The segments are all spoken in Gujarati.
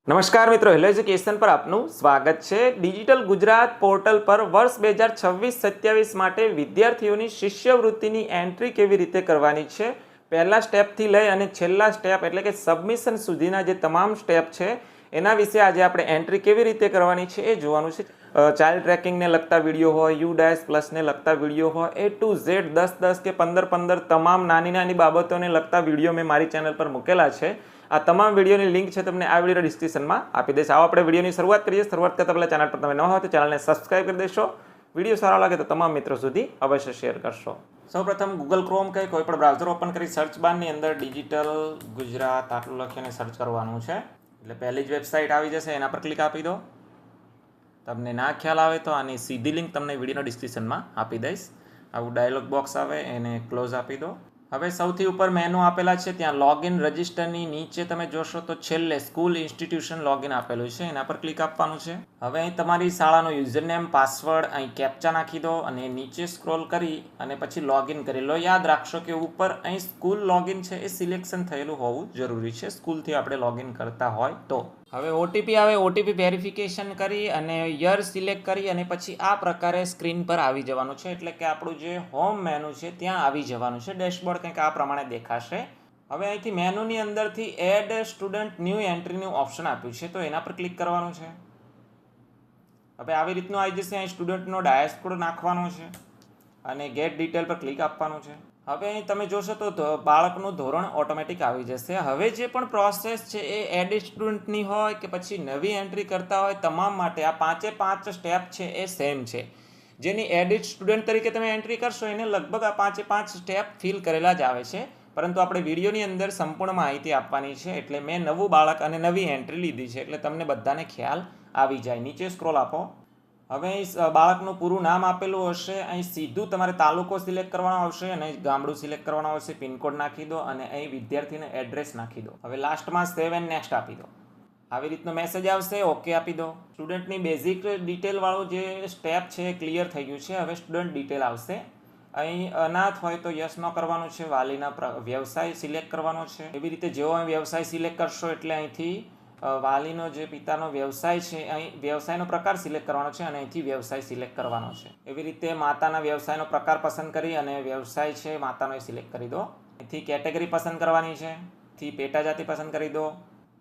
નમસ્કાર મિત્રો, હેલો એજ્યુકેશન પર આપનું સ્વાગત છે. ડિજિટલ ગુજરાત પોર્ટલ પર વર્ષ 2026-27 માટે વિદ્યાર્થીઓની શિષ્યવૃત્તિની એન્ટ્રી કેવી રીતે કરવાની છે, પહેલા સ્ટેપથી લઈ અને છેલ્લા સ્ટેપ એટલે કે સબમિશન સુધીના જે તમામ સ્ટેપ છે એના વિશે આજે આપણે એન્ટ્રી કેવી રીતે કરવાની છે એ જોવાનું છે. ચાઇલ્ડ ટ્રેકિંગને લગતા વિડીયો હોય, યુડાયસ પ્લસને લગતા વિડીયો હોય, A to Z 10-10 કે 15-15 તમામ નાની નાની બાબતોને લગતા વિડીયો મેં મારી ચેનલ પર મૂકેલા છે. આ તમામ વિડીયોની લિંક છે તમને આ વિડીયો ડિસ્ક્રિપ્શનમાં આપી દઈશ. આવો આપણે વિડીયોની શરૂઆત કરીએ. શરૂઆત કરતા પહેલા ચેનલ પર તમે ન હોય તો ચેનલને સબસ્ક્રાઇબ કરી દેશો. વિડીયો સારો લાગે તો તમામ મિત્રો સુધી અવશ્ય શેર કરશો. સૌપ્રથમ ગૂગલ ક્રોમ કે કોઈ પણ બ્રાઉઝર ઓપન કરી સર્ચ બારની અંદર ડિજિટલ ગુજરાત આટલું લખીને સર્ચ કરવાનું છે. એટલે પહેલી જ વેબસાઇટ આવી જશે, એના પર ક્લિક આપી દો. તમને ના ખ્યાલ આવે તો આની સીધી લિંક તમને વિડીયોના ડિસ્ક્રિપ્શનમાં આપી દઈશ. આવું ડાયલોગ બોક્સ આવે એને ક્લોઝ આપી દો. હવે સૌથી ઉપર મેનુ આપેલા છે, ત્યાં લોગિન રજિસ્ટરની નીચે તમે જોશો તો છેલ્લે સ્કૂલ ઇન્સ્ટિટ્યુશન લોગિન આપેલું છે, એના પર ક્લિક આપવાનું છે. હવે અહીં તમારી શાળાનો યુઝરનેમ, પાસવર્ડ અહીં કેપ્ચા નાખી દો અને નીચે સ્ક્રોલ કરી અને પછી લોગિન કરી લો. યાદ રાખશો કે ઉપર અહીં સ્કૂલ લોગિન છે એ સિલેક્શન થયેલું હોવું જરૂરી છે, સ્કૂલથી આપણે લોગિન કરતા હોય તો. હવે ઓટીપી આવે, ઓટીપી વેરિફિકેશન કરી અને યર સિલેક્ટ કરી અને પછી આ પ્રકારે સ્ક્રીન પર આવી જવાનું છે. એટલે કે આપણું જે હોમ મેનુ છે ત્યાં આવી જવાનું છે. ડેશબોર્ડ કંઈક આ પ્રમાણે દેખાશે. હવે અહીંથી મેનુની અંદરથી એડ સ્ટુડન્ટ ન્યૂ એન્ટ્રીનું ઓપ્શન આપ્યું છે, તો એના પર ક્લિક કરવાનું છે. હવે આવી રીતનું આવી જશે. અહીં સ્ટુડન્ટનો ડાયસ કોડ નાખવાનો છે અને ગેટ ડિટેલ પર ક્લિક આપવાનું છે. હવે અહીં તમે જોશો તો બાળકનું ધોરણ ઓટોમેટિક આવી જશે. હવે જે પણ પ્રોસેસ છે એ એડિટ સ્ટુડન્ટની હોય કે પછી નવી એન્ટ્રી કરતા હોય, તમામ માટે આ 5 સ્ટેપ છે એ સેમ છે. જેની એડિટ સ્ટુડન્ટ તરીકે તમે એન્ટ્રી કરશો એને લગભગ આ 5 સ્ટેપ ફિલ કરેલા જ આવે છે, પરંતુ આપણે વિડીયોની અંદર સંપૂર્ણ માહિતી આપવાની છે એટલે મેં નવું બાળક અને નવી એન્ટ્રી લીધી છે, એટલે તમને બધાને ખ્યાલ આવી જાય. નીચે સ્ક્રોલ આપો. હવે અહીં બાળકનું પૂરું નામ આપેલું હશે. અહીં સીધું તમારે તાલુકો સિલેક્ટ કરવાનો આવશે અને ગામડું સિલેક્ટ કરવાનું આવશે. પિનકોડ નાખી દો અને અહીં વિદ્યાર્થીને એડ્રેસ નાખી દો. હવે લાસ્ટમાં સેવ એન્ડ નેક્સ્ટ આપી દો. આવી રીતનો મેસેજ આવશે, ઓકે આપી દો. સ્ટુડન્ટની બેઝિક ડિટેલવાળું જે સ્ટેપ છે એ ક્લિયર થઈ ગયું છે. હવે સ્ટુડન્ટ ડિટેલ આવશે. અહીં અનાથ હોય તો યસ નો કરવાનું છે. વાલીના વ્યવસાય સિલેક્ટ કરવાનો છે. એવી રીતે જેવો અહીં વ્યવસાય સિલેક્ટ કરશો એટલે અહીંથી વાલીનો જે પિતાનો વ્યવસાય છે અહીં વ્યવસાયનો પ્રકાર સિલેક્ટ કરવાનો છે અને અહીંથી વ્યવસાય સિલેક્ટ કરવાનો છે. એવી રીતે માતાના વ્યવસાયનો પ્રકાર પસંદ કરી અને વ્યવસાય છે માતાનો એ સિલેક્ટ કરી દો. અહીંથી કેટેગરી પસંદ કરવાની છે. થી પેટા જાતિ પસંદ કરી દો.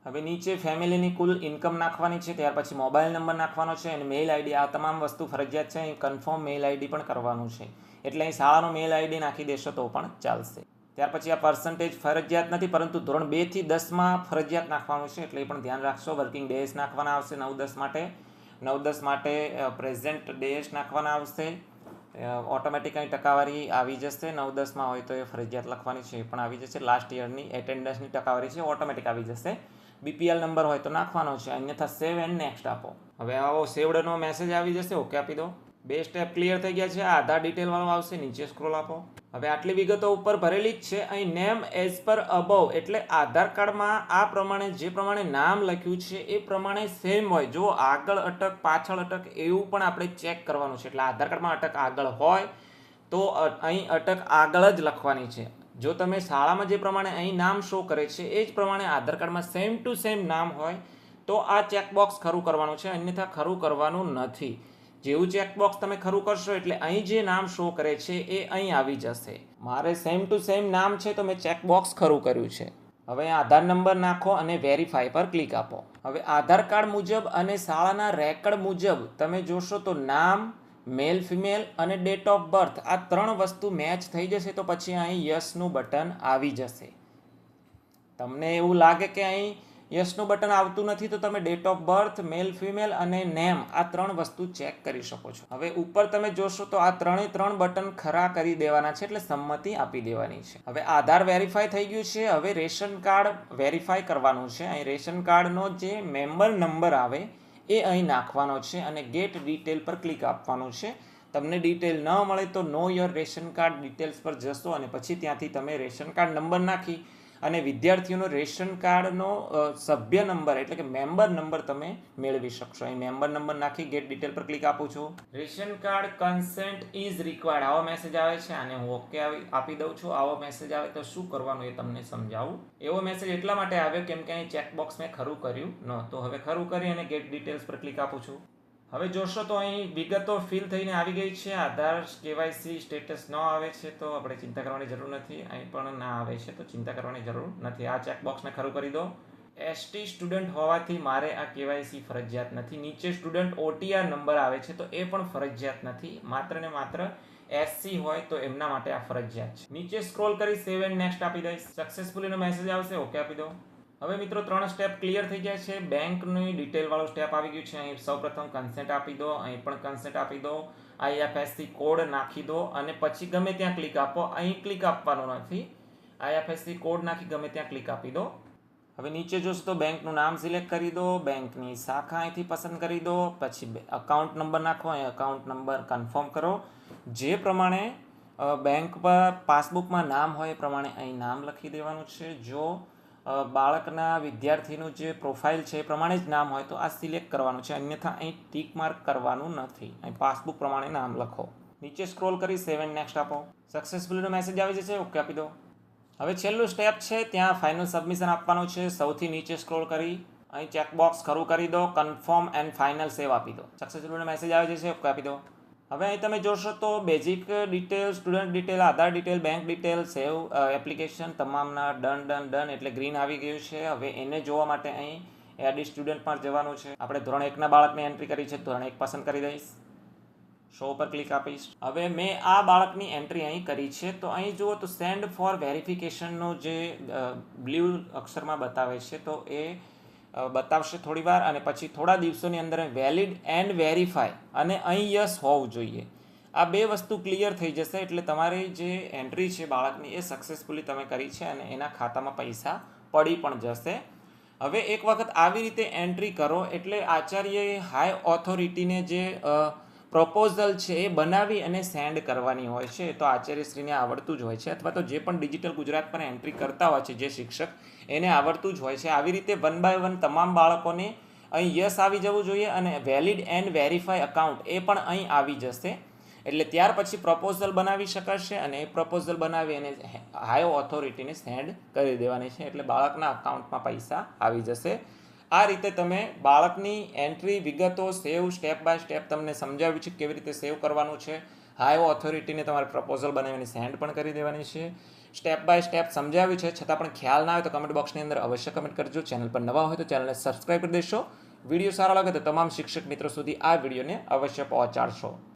હવે નીચે ફેમિલીની કુલ ઇન્કમ નાખવાની છે, ત્યાર પછી મોબાઈલ નંબર નાખવાનો છે અને મેઇલ આઈડી. આ તમામ વસ્તુ ફરજિયાત છે. અહીં કન્ફર્મ મેઇલ આઈડી પણ કરવાનું છે, એટલે અહીં શાળાનો મેઇલ આઈડી નાખી દેશો તો પણ ચાલશે. ત્યાર પછી આ પર્સન્ટેજ ફરજિયાત નથી, પરંતુ ધોરણ 2 થી 10માં ફરજિયાત નાખવાનું છે, એટલે એ પણ ધ્યાન રાખશો. વર્કિંગ ડેઝ નાખવાના આવશે 9-10 માટે. 9-10 માટે પ્રેઝન્ટ ડેઝ નાખવાના આવશે. ઓટોમેટિક અહીં ટકાવારી આવી જશે. 9-10માં હોય તો એ ફરજિયાત લખવાની છે, એ પણ આવી જશે. લાસ્ટ યરની એટેન્ડન્સની ટકાવારી છે ઓટોમેટિક આવી જશે. BPL નંબર હોય તો નાખવાનો છે, અન્યથા સેવ એન્ડ નેક્સ્ટ આપો. હવે આવો સેવડનો મેસેજ આવી જશે, ઓકે આપી દો. 2 સ્ટેપ ક્લિયર થઈ ગયા છે. આધાર ડિટેલ વાળો આવશે, નીચે સ્ક્રોલ આપો. હવે આટલી વિગતો ઉપર ભરેલી જ છે. અહીં નેમ એઝ પર અબવ એટલે આધાર કાર્ડમાં આ પ્રમાણે જે પ્રમાણે નામ લખ્યું છે એ પ્રમાણે સેમ હોય. જો આગળ અટક પાછળ અટક એવું પણ આપણે ચેક કરવાનું છે. એટલે આધાર કાર્ડમાં અટક આગળ હોય તો અહીં અટક આગળ જ લખવાની છે. જો તમે શાળામાં જે પ્રમાણે અહીં નામ શો કરે છે એ જ પ્રમાણે આધાર કાર્ડમાં સેમ ટુ સેમ નામ હોય તો આ ચેકબોક્સ ખરું કરવાનું છે, અન્યથા ખરું કરવાનું નથી. જેવું ચેકબોક્સ તમે ખરું કરશો એટલે અહીં જે નામ શો કરે છે એ અહીં આવી જશે. મારે સેમ ટુ સેમ નામ છે તો મેં ચેકબોક્સ ખરું કર્યું છે. હવે આધાર નંબર નાખો અને વેરીફાઈ પર ક્લિક આપો. હવે આધાર કાર્ડ મુજબ અને શાળાના રેકર્ડ મુજબ તમે જોશો તો નામ, મેલ ફિમેલ અને ડેટ ઓફ બર્થ આ 3 વસ્તુ મેચ થઈ જશે તો પછી અહીં યસનું બટન આવી જશે. તમને એવું લાગે કે અહીં યસનું બટન આવતું નથી તો તમે date of birth, male female અને નેમ આ 3 વસ્તુ ચેક કરી શકો છો. હવે ઉપર તમે જોશો તો આ 3 બટન ખરા કરી દેવાના છે, એટલે સંમતિ આપી દેવાની છે. હવે આધાર વેરીફાઈ થઈ ગયું છે. હવે રેશન કાર્ડ વેરીફાઈ કરવાનું છે. અહીં રેશન કાર્ડનો જે મેમ્બર નંબર આવે એ અહીં નાખવાનો છે અને ગેટ ડિટેલ પર ક્લિક આપવાનું છે. તમને ડિટેલ ન મળે તો know your ration card details પર જશો અને પછી ત્યાંથી તમે રેશન કાર્ડ નંબર નાખી અને વિદ્યાર્થીઓનો રેશન કાર્ડનો સભ્ય નંબર એટલે કે મેમ્બર નંબર તમે મેળવી શકશો. અહીં મેમ્બર નંબર નાખી ગેટ ડિટેલ પર ક્લિક આપું છું. Ration card consent is required આવો મેસેજ આવે છે, આને હું ઓકે આપી દઉં છું. આવો મેસેજ આવે તો શું કરવાનું એ તમને સમજાવું. એવો મેસેજ એટલા માટે આવ્યો કેમ કે અહીં ચેકબોક્સ મેં ખરું કર્યું ન તો હવે ખરું કરી અને ગેટ ડિટેલ્સ પર ક્લિક આપું છું. હવે જોશો તો અહીં વિગતો ફિલ થઈને આવી ગઈ છે. આધાર કેવાયસી સ્ટેટસ ન આવે છે તો આપણે ચિંતા કરવાની જરૂર નથી. અહીં પણ ના આવે છે તો ચિંતા કરવાની જરૂર નથી. આ ચેકબોક્સને ખરું કરી દો. એસટી સ્ટુડન્ટ હોવાથી મારે આ કેવાયસી ફરજિયાત નથી. નીચે સ્ટુડન્ટ OTR નંબર આવે છે તો એ પણ ફરજિયાત નથી. માત્ર ને માત્ર SC હોય તો એમના માટે આ ફરજિયાત છે. નીચે સ્ક્રોલ કરી સેવ એન્ડ નેક્સ્ટ આપી દઈશ. સક્સેસફુલીનો મેસેજ આવશે, ઓકે આપી દો. હવે મિત્રો 3 સ્ટેપ ક્લિયર થઈ ગયા છે. બેંકની ડિટેલ વાળો સ્ટેપ આવી ગયું છે. અહીં સૌપ્રથમ કન્સેન્ટ આપી દો, અહીં પણ કન્સેન્ટ આપી દો, IFSC કોડ નાખી દો અને પછી ગમે ત્યાં ક્લિક આપો. અહીં ક્લિક આપવાનું નથી, IFSC કોડ નાખી ગમે ત્યાં ક્લિક આપી દો. હવે નીચે જોશો તો બેંકનું નામ સિલેક્ટ કરી દો, બેંકની શાખા અહીંથી પસંદ કરી દો, પછી અકાઉન્ટ નંબર નાખો, અહીં અકાઉન્ટ નંબર કન્ફર્મ કરો. જે પ્રમાણે બેંક પર પાસબુકમાં નામ હોય એ પ્રમાણે અહીં નામ લખી દેવાનું છે. જો બાળકના વિદ્યાર્થીનું જે પ્રોફાઇલ છે એ પ્રમાણે જ નામ હોય તો આ સિલેક્ટ કરવાનું છે, અન્યથા અહીં ટીક માર્ક કરવાનું નથી. અહીં પાસબુક પ્રમાણે નામ લખો. નીચે સ્ક્રોલ કરી સેવ એન્ડ નેક્સ્ટ આપો. સક્સેસફુલીનો મેસેજ આવી જશે, ઓકે આપી દો. હવે છેલ્લું સ્ટેપ છે, ત્યાં ફાઇનલ સબમિશન આપવાનું છે. સૌથી નીચે સ્ક્રોલ કરી અહીં ચેકબોક્સ ખરું કરી દો, કન્ફર્મ એન્ડ ફાઇનલ સેવ આપી દો. સક્સેસફુલીનો મેસેજ આવી જશે, ઓકે આપી દો. હવે અહીં તમે જોશો તો બેઝિક ડિટેલ, સ્ટુડન્ટ ડિટેલ, આધાર ડિટેલ, બેંક ડિટેલ, સેવ એપ્લિકેશન તમામના ડન એટલે ગ્રીન આવી ગયું છે. હવે એને જોવા માટે અહીં એડ સ્ટુડન્ટ પર જવાનું છે. આપણે ધોરણ 1ના બાળકની એન્ટ્રી કરી છે, ધોરણ 1 પસંદ કરી દઈશ, શો પર ક્લિક આપીશ. હવે મેં આ બાળકની એન્ટ્રી અહીં કરી છે તો અહીં જુઓ તો સેન્ડ ફોર વેરિફિકેશનનો જે બ્લુ અક્ષરમાં બતાવે છે તો એ બતાવશે થોડી વાર અને પછી થોડા દિવસોની અંદર વેલિડ એન્ડ વેરીફાય અને અહીં યસ હોવું જોઈએ. આ બે વસ્તુ ક્લિયર થઈ જશે એટલે તમારી જે એન્ટ્રી છે બાળકની એ સક્સેસફુલી તમે કરી છે અને એના ખાતામાં પૈસા પડી પણ જશે. હવે એક વખત આવી રીતે એન્ટ્રી કરો એટલે આચાર્યએ હાઈ ઓથોરિટીને જે પ્રપોઝલ છે એ બનાવી અને સેન્ડ કરવાની હોય છે. તો આચાર્યશ્રીને આવડતું જ હોય છે, અથવા તો જે પણ ડિજિટલ ગુજરાત પર એન્ટ્રી કરતા હોય છે જે શિક્ષક એને આવડતું જ હોય છે. આવી રીતે 1 બાય 1 તમામ બાળકોને અહીં યસ આવી જવું જોઈએ અને વેલિડ એન્ડ વેરીફાઈ અકાઉન્ટ એ પણ અહીં આવી જશે. એટલે ત્યાર પછી પ્રપોઝલ બનાવી શકાશે અને એ પ્રપોઝલ બનાવી અને હાઈ ઓથોરિટીને સેન્ડ કરી દેવાની છે એટલે બાળકના અકાઉન્ટમાં પૈસા આવી જશે. આ રીતે તમે બાળકની એન્ટ્રી વિગતો સેવ સ્ટેપ બાય સ્ટેપ તમને સમજાવ્યું છે કેવી રીતે સેવ કરવાનું છે. હાઈ ઓથોરિટીને તમારે પ્રપોઝલ બનાવીને સેન્ડ પણ કરી દેવાની છે. સ્ટેપ બાય સ્ટેપ સમજાવ્યું છે, છતાં પણ ખ્યાલ ના આવે તો કમેન્ટ બોક્સની અંદર અવશ્ય કમેન્ટ કરજો. ચેનલ પર નવા હોય તો ચેનલને સબસ્ક્રાઈબ કરી દેશો. વિડીયો સારો લાગે તો તમામ શિક્ષક મિત્રો સુધી આ વિડીયોને અવશ્ય પહોંચાડશો.